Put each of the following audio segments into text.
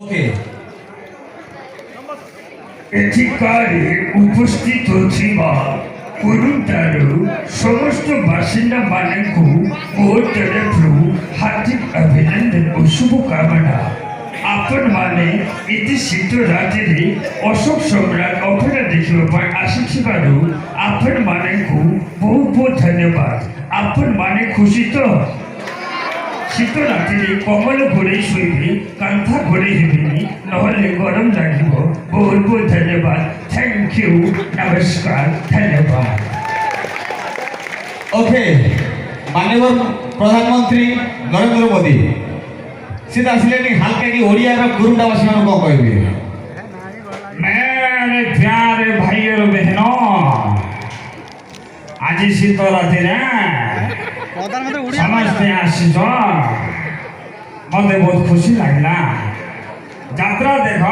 ওকে এঠিকারে উপস্থিত ଥିବା କୁରୁତାରୁ ସମସ୍ତ ବାସିନ୍ଦାମାନଙ୍କୁ ମୋ ତରଫରୁ ହାର୍ଦ୍ଦିକ ଅଭିନନ୍ଦନ ଓ ଶୁଭକାମନା। ଆପଣମାନେ ଏତେ ଶୀତ ରାତିରେ ଅଶୋକ ସମ୍ରାଟ ଅପେରା ଦେଖିବା ପାଇଁ ଆସିଥିବାରୁ ଆପଣମାନଙ୍କୁ ବହୁତ ବହୁତ ଧନ୍ୟବାଦ। ଆପଣମାନେ ଖୁସି ତ? শীত রাত্রে কমল ঘোড়ে শোবে, কান্থা ঘোড়ে হেবেনি, নহলে গরম লাগিব। বহুত বহুত ধন্যবাদ। থ্যাংক ইউ, নমস্কার, ধন্যবাদ। ওকে, মাননীয় প্রধানমন্ত্রী নরেন্দ্র মোদী সে আসলে হালকা কি ওড়িয়ার গুরুটাবাসী মানে কম কইবে? মেরে প্যারে ভাই আর বেহন, আজি শীত রাত্রে ସମସ୍ତେ ଆସିଛ, ମତେ ବହୁତ ଖୁସି ଲାଗିଲା। ଯାତ୍ରା ଦେଖ,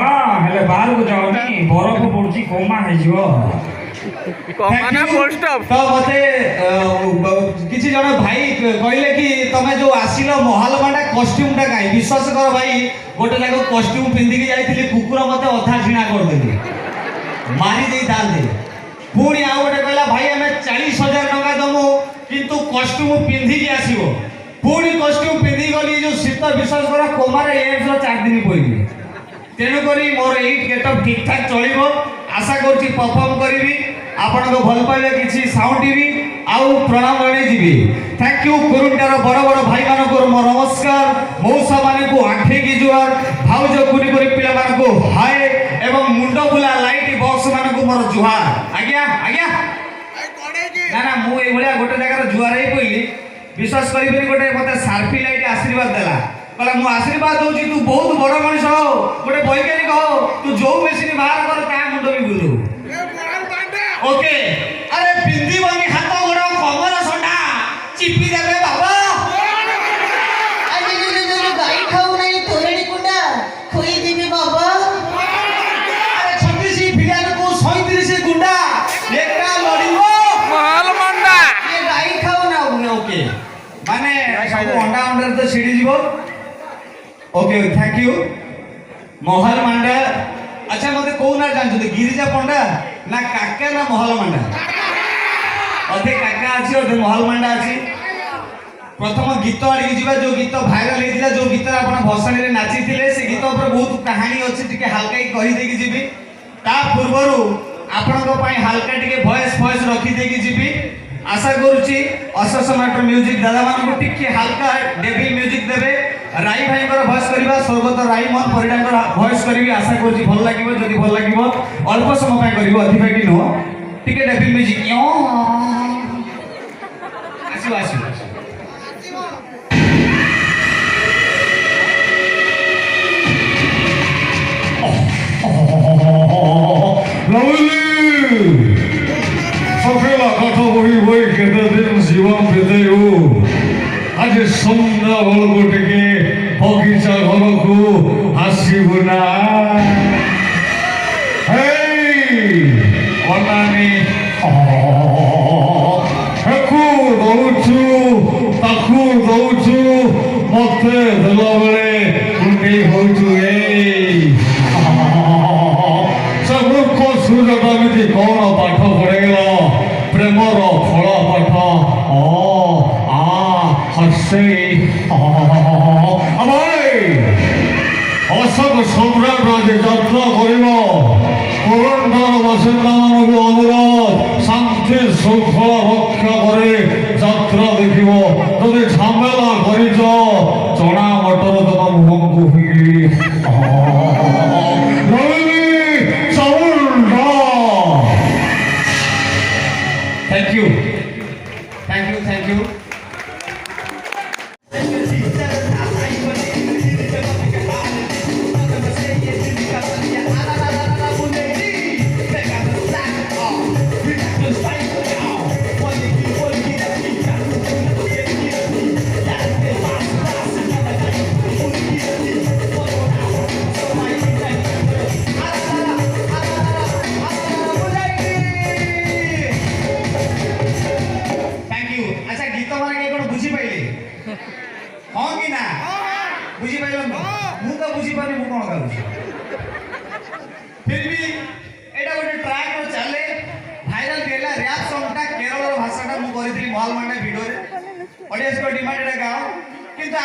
ହେଲେ ବାହାରକୁ ଯାଉନି, ବରଫ ପଡୁଛି, କୋମା ହେଇଯିବ। ତ ମତେ କିଛି ଜଣ ଭାଇ କହିଲେ କି ତମେ ଯୋଉ ଆସିଲ ମହାଲମାଟା କଷ୍ଟ୍ୟୁମଟା କାହିଁ? ବିଶ୍ୱାସ କର ଭାଇ, ଗୋଟେ ଯାକ କଷ୍ଟ୍ୟୁମ ପିନ୍ଧିକି ଯାଇଥିଲି, କୁକୁର ମତେ ଅଧା ଝିଣା କରିଦେଲି, ମାରି ଦେଇଥାନ୍ତେ। ପୁଣି ଆଉ ଗୋଟେ କହିଲା ଭାଇ ଆମେ 40,000 ଟଙ୍କା ଦମୁ কিন্তু কস্ট্ୟୁম পিন্ধিকি আসিব। পুଣି কস্ট্ୟୁম পিন্ধি গলি যে শীত বিশ্বাস কর কোমারে এমসর 4 দিন পড়িবি। তেণুকরি মোর এই গেটঅপ ঠিকঠাক চলিব। আশা করছি পরফর্ম করিবি, আপনার ভাল পাইলে কিছু সাউন্ডিবি আউ প্রণাম জনাই যাবি। Thank you. কুরুন্ডার বড় বড় ভাই মানুষ মোর নমস্কার। মৌসা মানুষ আঁখেকি জুয়ার, ভাউজ কুনি কুনি পিলা মানুষ হাই এবং মুন্ড বুলা লাইট বক্স মানুষ মোর জুহার। আজ্ঞা আজ্ঞা না না মু এইভাবে গোটে জায়গার জুয়ার হয়ে পড়লি। বিশ্বাস করবেন গোটে মতো সার্ফি লাইট আশীর্বাদ দেলা, কলা মু আশীর্বাদ দৌছি তু বহুত বড় মানুষ হো, গোটে বৈজ্ঞানিক হো, তু যে মেশিন বাহার কর তা মুন্ড বি বুলু। ওকে, আরে পিন্ধিবনি হাত গোড় কমর সন্ডা চিপি দেবে বাবা। গাই খাও নাই তোরণি কুন্ডা খই দিবি বাবা। আরে 36 ফিলানকু 37 গুন্ডা একা লড়িব গাই খাও না। ওকে মানে সব অন্ডা অন্ডার তো ছিড়ি যাব। Okay thank you. মহল মান্ডা আচ্ছা মতে কোউ না জানছো গিরিজা পন্ডা না কাকা না মহল মান্ডা? অধে কাকা আছে অধে মহল মান্ডা আছে। প্রথম গীত আড়ি যা যে গীত ভাইরাল হয়েছিল, যে গীত আপনার ভসাণী নাচিলে সে গীত উপরে বহুত কাহানি অছে, টিকে হালকা কহি দিয়ে যাবি। তা পূর্বর আপনার হালকা টিকে ভয়েস ফয়েস রখি দিয়ে যাবি। আশা করছি অশোক সম্রাটর মিউজিক দাদা মানুষ টিকে হালকা ডেবিল মিউজিক দেবে। রাই ভাইঙ্কর ভয়েস করা, স্বর্গত রাই মোহন পরিডাঙ্কর ভয়েস করবি। আশা করছি ভাল লাগিব। যদি ভাল লাগিব অল্প সময় করব, অধিকাকি নুহ, টিকে ডেবিল মিউজিক আসিব আসিব। সফেলা কথা বহি বহি কেতে দিন জীবন পেতেও আজ সন্ধ্যা বেলକୁ ଟିକେ ବଗିଚା ଘରକୁ ଆସିବୁ ନା? ଅନାନି ଏକୁ ଦଉଛୁ ତାକୁ ଦଉଛୁ, ମତେ ଦେଲାବେଳେ କୁଣ୍ଡେଇ ହଉଛୁ। ସେ ମୂର୍ଖ ସୁଯୋଗ ଏମିତି କଣ ପାଠ ପଢ଼େଇଲା? ପ୍ରେମର ଫଳ ପାଠ অশোক সম্রাট আজ যাত্রা করিব। পুরন্দর বাসিন্দা মানুষ অনুরোধ শান্তি শৃঙ্খলা রক্ষা করে যাত্রা দেখিব। যদি ঝামেলা করিছ চଣା মটর তোমা মুহକୁ ফিকি thank you thank you thank you.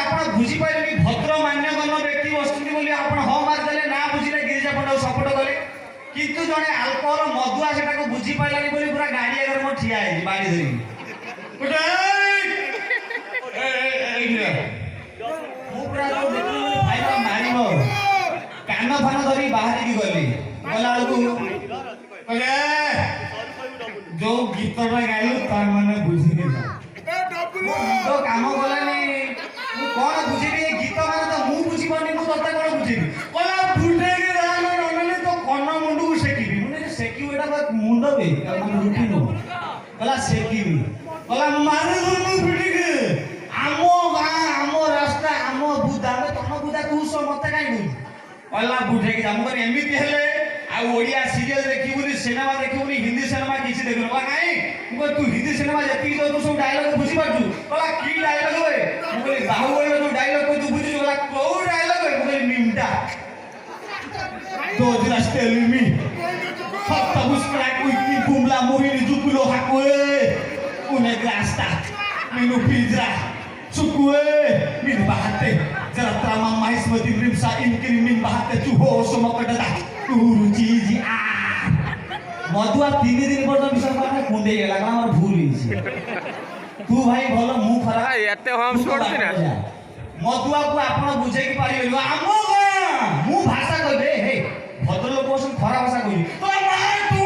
ଆପଣ ବୁଝିପାରିଲେନି ଭଦ୍ର ମାନ୍ୟଗଣ୍ୟ ବ୍ୟକ୍ତି ବସୁଛନ୍ତି ବୋଲି ଆପଣ ହଁ ମାରିଦେଲେ ନା ବୁଝିଲେ ଗିରିଜା ପଣ୍ଡାକୁ ସପୋର୍ଟ କଲେ କିନ୍ତୁ ଜଣେ ଆଲକୋହଲ ମଦୁଆ ସେଟାକୁ ବୁଝିପାରିଲାନି ବୋଲି ପୁରା ଗାଡି ଆଗରେ ମୁଁ ଠିଆ ହେଇଛି ବାଡି ଧରିକି ମୁଁ ପୁରା ଭାଇର ମାରିବ କାନ ଫାନ ଧରି ବାହାରିକି ଗଲି ଗଲା ବେଳକୁ କହିଲେ ଯୋଉ ଗୀତଟା ଗାଇଲୁ ତାର ମାନେ ବୁଝିକି ତ କାମ କଲାନି ମୁଁ କଣ ବୁଝିବି ଏ ଗୀତ ମାନେ ତ ମୁଁ ବୁଝିପାରୁନି ମୁଁ ତତେ କଣ ବୁଝିବି କହିଲା ଫୁଟେଇକି ରାମ ନନେଲେ ତ କନ ମୁଣ୍ଡକୁ ସେକିବି ମୁଁ କହିଲି ସେକିବୁ ଏଟା ବା ମୁଣ୍ଡ ବେ ମାନେ ରୁଟି ନୁହଁ କହିଲା ସେକିବି କହିଲା ମାରି ମୁଁ ଫୁଟିକି ଆମ ଗାଁ ଆମ ରାସ୍ତା ଆମ ବୁଦା ଆମେ ତମ ବୁଦା ତୁ ସହ ମତେ କାଇଁ ବୁଝୁ କହିଲା ବୁଝେଇକି ଯା ମୁଁ କହିଲି ଏମିତି ହେଲେ ଆଉ ଓଡ଼ିଆ ସିରିଏଲ ଦେଖିବୁନି ସିନେମା ଦେଖିବୁନି ହିନ୍ଦୀ ସିନେମା କିଛି ଦେଖିବୁନି କହିଲା କାଇଁ ମୁଁ କହିଲି ତୁ ହିନ୍ଦୀ ସିନେମା ଯେତିକି ତୁ ସବୁ ଡାଇଲଗ ବୁଝିପାରୁଛୁ କହିଲା କି ଡାଇଲଗ ବେ ମୁଁ କହିଲି ବାହୁବଳୀର ଯୋଉ ଡାଇଲଗ ତୁ ବୁଝୁଛୁ କହିଲା କୋଉ ଡାଇଲଗ ବେ ମୁଁ କହିଲି ନିମଟା Those that tell me Fakta buscrak wiki bumla muhini jukulo hakwe Une grasta Minu pidra Sukwe Min bahate Jara trama mahismati rimsa inkiri min bahate Chuho soma kadata Turu chizi मधुआ 3 दिन पर्यंत विषय करने कुंडे गेला कारण हमर भूल हिसी तू भाई भलो मुंह खराब एते हम छोड़ती ना मधुआ को आपण बुझे की पारिबे आमो मु भाषा कहबे हे भद्र लोक बसन खरा भाषा कहबी तो माय तू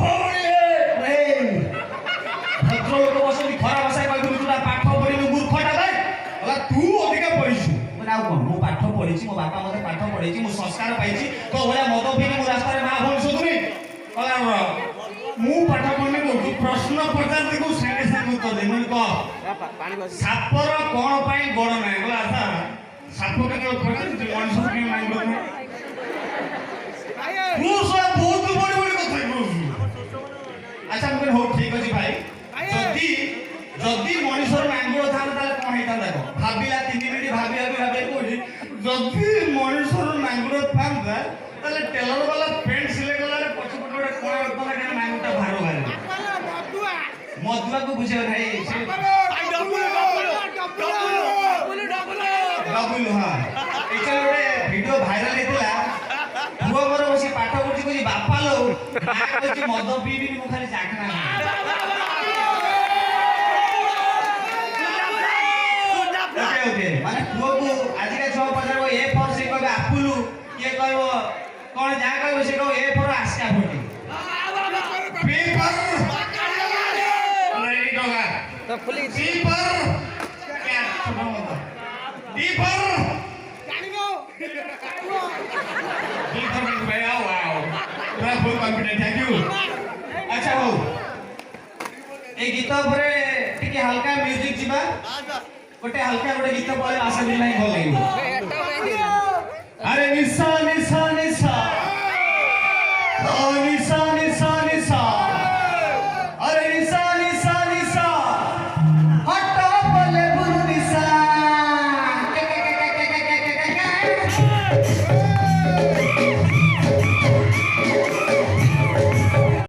भौणी रे भद्र लोक बसन खरा भाषा कहबी तुला पाठ पढिनु मूर्खटा भाई होला तू अधिक पढिछु মানে ଆଉ কোন ମୁଁ ପାଠ ପଢିଛି ମୋ ବାପା ମୋତେ ପାଠ ପଢେଇଛି ମୁଁ ସଂସ୍କାର ପାଇଛି ତ ଭଳିଆ ମଦ ପିଇକି ମୁଁ ରାସ୍ତାରେ ମା ଭଉଣୀ ଶୋଧୁନି ମୁଁ ପାଠ ପଢିନି କହୁଛି ପ୍ରଶ୍ନ ପଚାରିକି ମୁଁ ସାଙ୍ଗେ ସାଙ୍ଗେ ଉତ୍ତର ଦେବି ମାନେ କହ ସାପର କଣ ପାଇଁ ଗୋଡ଼ ନାହିଁ ବୋଲେ ଆଚ୍ଛା ସାପ କେତେବେଳେ ପଚାରୁଛି ମଣିଷ କେମିତି ନାହିଁ ବୋଲେ ତୁ ସବୁ ବହୁତ ବଡ ବଡ କଥା କହୁଛୁ ଆଚ୍ଛା ମୁଁ କହିଲି ହଉ ଠିକ ଅଛି ଭାଇ ଯଦି ମଣିଷର ନାଙ୍ଗୁଳ ଥାନ୍ତା ତାହେଲେ କଣ ହେଇଥାନ୍ତା ଭାବିଲା 3 ମିନିଟ୍ ଭାବି କହୁଛି ଯଦି ମଣିଷର ନାଙ୍ଗୁଳ ଥାନ୍ତା ତାହେଲେ ଟେଲର ବାଲା ପ୍ୟାଣ୍ଟ ସିଲେଇ କଲାରେ ପଛପଟେ ଗୋଟେ କଣ ଅର୍ଥ କାରଣ ନାଙ୍ଗୁଟା ଭାର ବାହାରେ ମଧୁଆକୁ ବୁଝେଇବ ଭାଇ ଡବୁଲ ହଁ ଏଇଟା ଗୋଟେ ଭିଡିଓ ଭାଇରାଲ ହେଇଥିଲା ପୁଅ ମୋର ବସି ପାଠ ପଢୁଛି କହୁଛି ବାପା ଲୋ ମା କହୁଛି ମଦ ପିଇବିନି ମୁଁ ଖାଲି ଚାଖଣା ମାନେ ପୁଅକୁ ଆଜିକା ଛୁଆ ପଚାରିବ ଏ ଫର ସେ କହିବେ ଆପୁଲୁ କିଏ କହିବ କଣ ଯାହା କହିବ ସେ କହିବ ଏ ଫର ଆସିକା ଫୁଟି तो पुलिस अच्छा हो ए गीत उपरे टिके हल्का म्यूजिक जिबा गोटे हल्का गोटे गीत पळे आशा दिन नाही भल लागो अरे निशा निशा